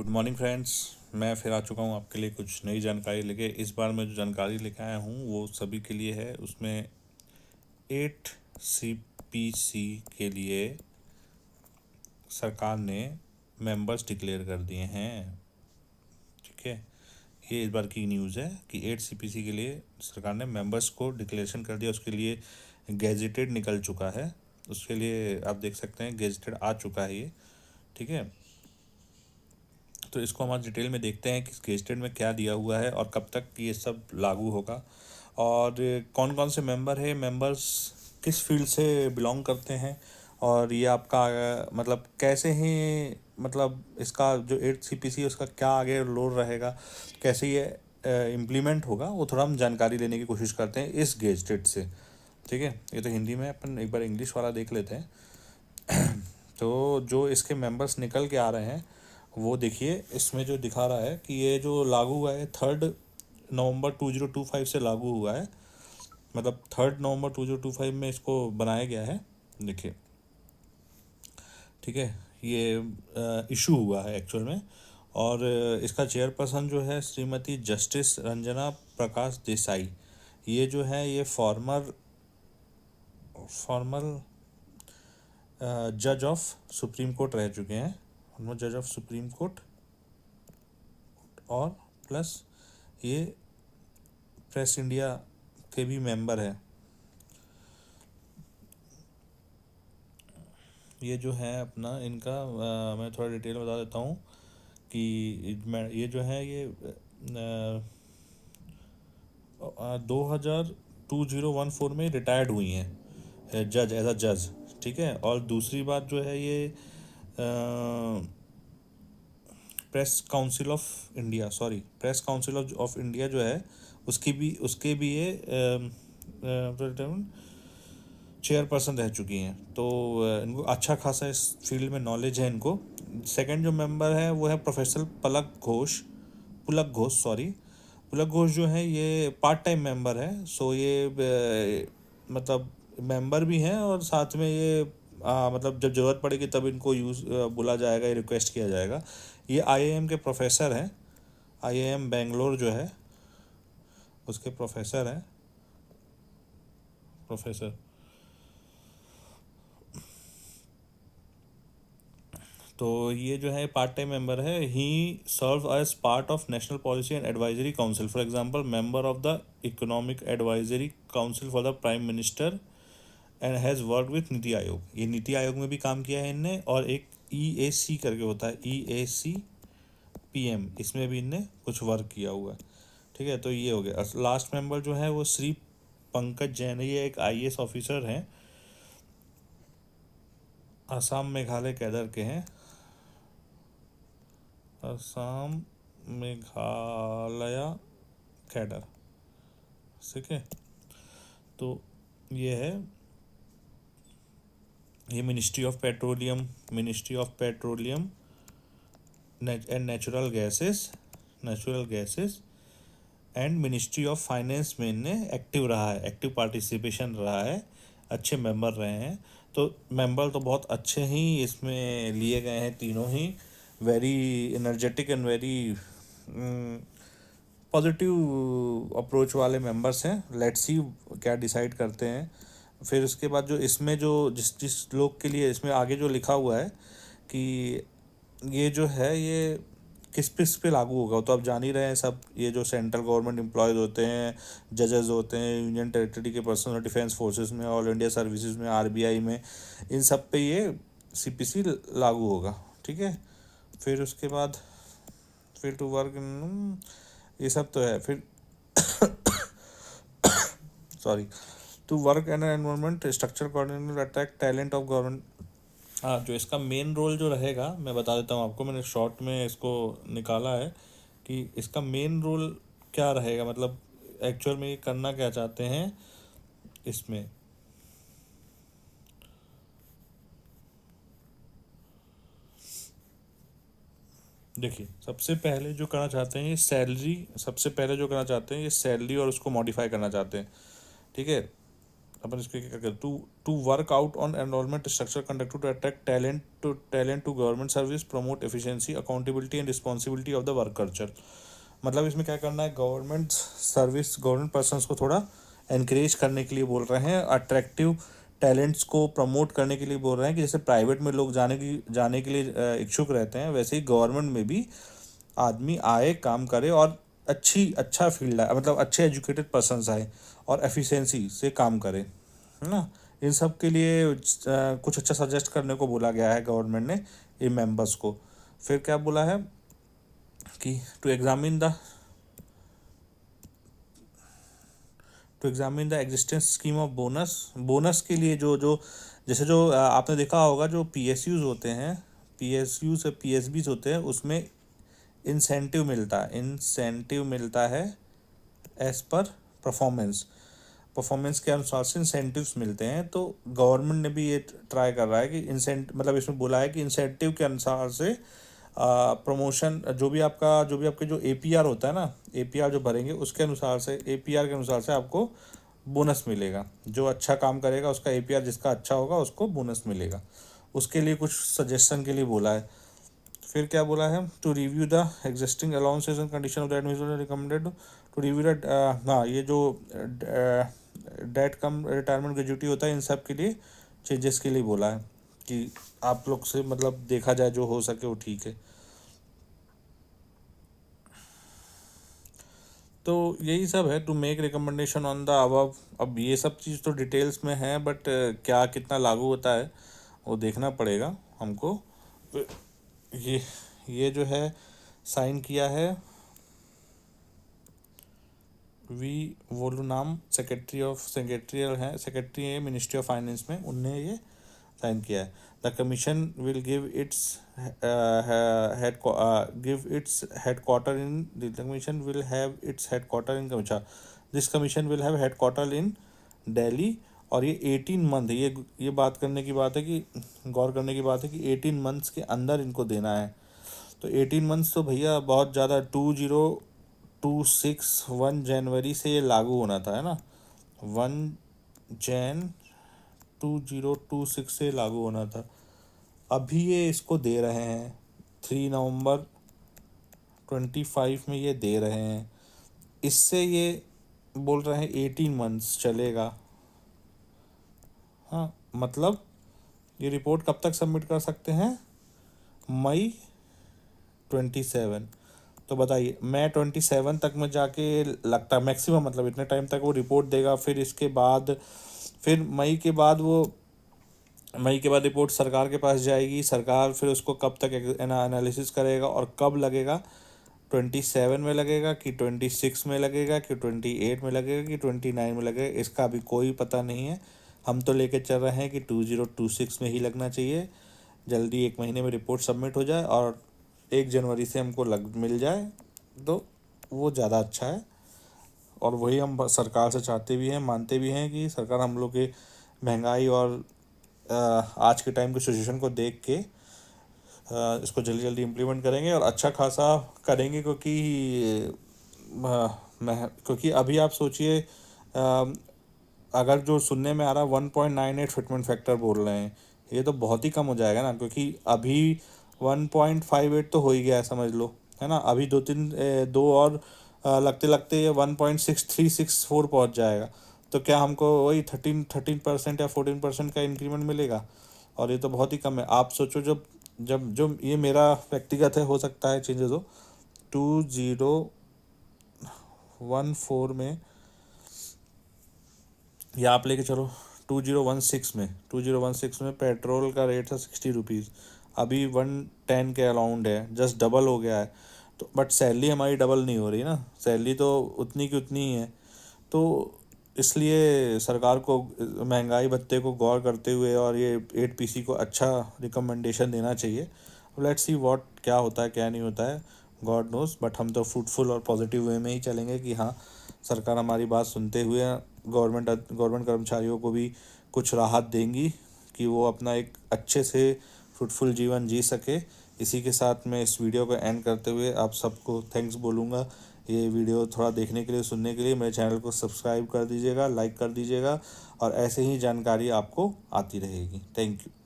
Good morning friends. मैं फिर आ चुका हूँ आपके लिए कुछ नई जानकारी लेके। इस बार मैं जो जानकारी लेके आया हूँ वो सभी के लिए है। उसमें 8 CPC के लिए सरकार ने मेंबर्स डिक्लेयर कर दिए हैं। ठीक है, ये इस बार की न्यूज़ है कि 8 CPC के लिए सरकार ने मेंबर्स को डिक्लेरेशन कर दिया। उसके लिए गेजेटेड निकल चुका है। उसके लिए आप देख सकते हैं गेजेटेड आ चुका है ये। ठीक है, तो इसको हम आज डिटेल में देखते हैं कि गेजेटेड में क्या दिया हुआ है और कब तक ये सब लागू होगा और कौन कौन से मेंबर है, मेंबर्स किस फील्ड से बिलोंग करते हैं और ये आपका मतलब कैसे ही मतलब इसका जो 8 CPC है उसका क्या आगे रोल रहेगा, कैसे ये इम्प्लीमेंट होगा, वो थोड़ा हम जानकारी लेने की कोशिश करते हैं इस गेजेटेड से। ठीक है, ये तो हिंदी में, अपन एक बार इंग्लिश वाला देख लेते हैं। तो जो इसके मेंबर्स निकल के आ रहे हैं वो देखिए, इसमें जो दिखा रहा है कि ये जो लागू हुआ है 3 नवंबर 2025 से लागू हुआ है। मतलब 3 नवंबर 2025 में इसको बनाया गया है। देखिए, ठीक है, ये इशू हुआ है एक्चुअल में। और इसका चेयरपर्सन जो है श्रीमती जस्टिस रंजना प्रकाश देसाई। ये जो है ये फॉर्मर जज ऑफ सुप्रीम कोर्ट रह चुके हैं। फॉर्मर जज ऑफ सुप्रीम कोर्ट और प्लस ये प्रेस इंडिया के भी मेंबर हैं। ये जो है अपना इनका मैं थोड़ा डिटेल बता देता हूँ कि ये जो है ये 2014 में रिटायर्ड हुई हैं जज, एज अ जज। ठीक है, और दूसरी बात जो है ये प्रेस काउंसिल ऑफ इंडिया जो है उसके भी ये चेयरपर्सन रह चुकी हैं। तो इनको अच्छा खासा इस फील्ड में नॉलेज है इनको। सेकंड जो मेंबर है वो है प्रोफेसर पुलक घोष जो है ये पार्ट टाइम मेंबर है। सो ये मतलब मेंबर भी हैं और साथ में ये मतलब जब ज़रूरत पड़ेगी तब इनको बुला जाएगा, ये रिक्वेस्ट किया जाएगा। ये आईआईएम के प्रोफेसर हैं। आईआईएम बेंगलोर जो है उसके प्रोफेसर हैं। प्रोफेसर तो ये जो है पार्ट टाइम मेंबर है। He served as part of national policy and advisory council, for example member of the economic advisory council for the prime minister and has work with NITI Aayog. ये नीति आयोग में भी काम किया है इनने। और एक EAC करके होता है, EAC-PM, इसमें भी इनने कुछ वर्क किया हुआ है। ठीक है, तो ये हो गया। लास्ट मेंबर जो है वो श्री पंकज जैन, ये एक IAS ऑफिसर हैं, असम मेघालय कैडर के हैं। असम मेघालय कैडर, ठीक है। तो ये है, ये ministry of petroleum and natural gases and ministry of finance में इनने एक्टिव रहा है, एक्टिव पार्टिसिपेशन रहा है, अच्छे मेंबर रहे हैं। तो मेंबर तो बहुत अच्छे ही इसमें लिए गए हैं तीनों ही। Very energetic and very positive approach वाले मेंबर्स हैं। लेट्स सी क्या डिसाइड करते हैं। फिर उसके बाद जो इसमें जो जिस लोग के लिए इसमें आगे जो लिखा हुआ है कि ये जो है ये किस पे लागू होगा, तो आप जान ही रहे हैं सब। ये जो सेंट्रल गवर्नमेंट एम्प्लॉयज़ होते हैं, जजेस होते हैं, यूनियन टेरिटरी के पर्सन, डिफेंस फोर्सेस में, ऑल इंडिया सर्विसेज में, RBI में, इन सब पे ये CPC लागू होगा। ठीक है, फिर उसके बाद फिर टू वर्क, ये सब तो है। फिर sorry, to work an environment structure coordinator attract talent of government. हाँ, जो इसका मेन रोल जो रहेगा मैं बता देता हूँ आपको, मैंने शॉर्ट में इसको निकाला है कि इसका मेन रोल क्या रहेगा, मतलब एक्चुअल में ये करना क्या चाहते हैं इसमें। देखिए, सबसे पहले जो करना चाहते हैं ये सैलरी और उसको मॉडिफाई करना चाहते हैं। ठीक है, अपन इसको क्या करें, to work out on enrolment structure conducted to attract talent to government service, promote efficiency, accountability and responsibility of the work culture. मतलब इसमें क्या करना है, गवर्नमेंट सर्विस, गवर्नमेंट पर्सनस को थोड़ा एनकरेज करने के लिए बोल रहे हैं, अट्रैक्टिव टैलेंट्स को प्रमोट करने के लिए बोल रहे हैं कि जैसे प्राइवेट में लोग जाने के लिए इच्छुक रहते हैं, वैसे ही गवर्नमेंट में भी आदमी आए, काम करे और अच्छा फील्ड है, मतलब अच्छे एजुकेटेड पर्सनस आए और एफिशिएंसी से काम करे, है ना। इन सब के लिए कुछ अच्छा सजेस्ट करने को बोला गया है गवर्नमेंट ने इन मेंबर्स को। फिर क्या बोला है कि to examine the existence scheme of bonus के लिए जो जैसे जो आपने देखा होगा, जो पीएसयूज होते हैं, पीएसयू से पीएसबीज होते हैं, उसमें इंसेंटिव मिलता है एज पर परफॉर्मेंस के अनुसार से इंसेंटिव्स मिलते हैं। तो गवर्नमेंट ने भी ये ट्राई कर रहा है कि मतलब इसमें बोला है कि इंसेंटिव के अनुसार से प्रमोशन, जो भी आपके जो एपीआर होता है ना, एपीआर जो भरेंगे उसके अनुसार से, एपीआर के अनुसार से आपको बोनस मिलेगा। जो अच्छा काम करेगा उसका एपीआर जिसका अच्छा होगा उसको बोनस मिलेगा। उसके लिए कुछ सजेशन के लिए बोला है। फिर क्या बोला है, to review the existing allowances and condition of the administration recommended to review the, हाँ, ये जो डेट कम रिटायरमेंट ग्रेजुटी होता है, इन सब के लिए चेंजेस के लिए बोला है कि आप लोग से मतलब देखा जाए जो हो सके वो ठीक है। तो यही सब है, to make recommendation on the above. अब ये सब चीज़ तो डिटेल्स में है, बट क्या कितना लागू होता है वो देखना पड़ेगा हमको। ये ये जो है साइन किया है वी वोलू नाम, सेक्रेटरी है मिनिस्ट्री ऑफ फाइनेंस में, उनने ये साइन किया है। The commission will give its headquarter in the commission will have its headquarter in कमीशा this commission will have headquarter in Delhi. और ये 18 मंथ, ये बात करने की बात है कि गौर करने की बात है कि 18 मंथ्स के अंदर इनको देना है। तो 18 मंथ्स तो भैया बहुत ज़्यादा, 2026 1 जनवरी से ये लागू होना था, है ना, 1 जन 2026 से लागू होना था। अभी ये इसको दे रहे हैं 3 नवंबर 25 में ये दे रहे हैं। इससे ये बोल रहे हैं 18 मंथ्स चलेगा। हाँ, मतलब ये रिपोर्ट कब तक सबमिट कर सकते हैं, मई 27। तो बताइए, मैं 27 तक में जाके लगता है मैक्सिमम, मतलब इतने टाइम तक वो रिपोर्ट देगा। फिर इसके बाद फिर मई के बाद रिपोर्ट सरकार के पास जाएगी। सरकार फिर उसको कब तक एनालिसिस करेगा और कब लगेगा, 27 में लगेगा कि 26 में लगेगा कि 28 में लगेगा कि 29 में लगेगा, इसका अभी कोई पता नहीं है। हम तो लेके चल रहे हैं कि 2026 में ही लगना चाहिए। जल्दी 1 महीने में रिपोर्ट सबमिट हो जाए और 1 जनवरी से हमको मिल जाए तो वो ज़्यादा अच्छा है। और वही हम सरकार से चाहते भी हैं, मानते भी हैं कि सरकार हम लोग के महंगाई और आज के टाइम के सिचुएशन को देख के इसको जल्दी जल्दी इम्प्लीमेंट करेंगे और अच्छा खासा करेंगे। क्योंकि अभी आप सोचिए, अगर जो सुनने में आ रहा है 1.98 फिटमेंट फैक्टर बोल रहे हैं, ये तो बहुत ही कम हो जाएगा ना, क्योंकि अभी 1.58 तो हो ही गया है, समझ लो, है ना। अभी दो और लगते लगते 1.6364 पहुंच जाएगा। तो क्या हमको वही 13% या 14% का इंक्रीमेंट मिलेगा? और ये तो बहुत ही कम है। आप सोचो, जब जब जो ये मेरा व्यक्तिगत है, हो सकता है चेंजेस हो, 2014 में, या आप लेके चलो 2016 में पेट्रोल का रेट था 60 रुपीज़, अभी 110 के अराउंड है, जस्ट डबल हो गया है। तो बट सैलरी हमारी डबल नहीं हो रही ना, सैलरी तो उतनी की उतनी ही है। तो इसलिए सरकार को महंगाई भत्ते को गौर करते हुए और ये 8PC को अच्छा रिकमेंडेशन देना चाहिए। लेट्स सी व्हाट, क्या होता है क्या नहीं होता है, गॉड नोस। बट हम तो फ्रूटफुल और पॉजिटिव वे में ही चलेंगे कि हाँ, सरकार हमारी बात सुनते हुए गवर्नमेंट कर्मचारियों को भी कुछ राहत देंगी कि वो अपना एक अच्छे से फ्रूटफुल जीवन जी सके। इसी के साथ मैं इस वीडियो को एंड करते हुए आप सबको थैंक्स बोलूँगा ये वीडियो थोड़ा देखने के लिए, सुनने के लिए मेरे चैनल को सब्सक्राइब कर दीजिएगा, लाइक कर दीजिएगा, और ऐसे ही जानकारी आपको आती रहेगी। Thank you.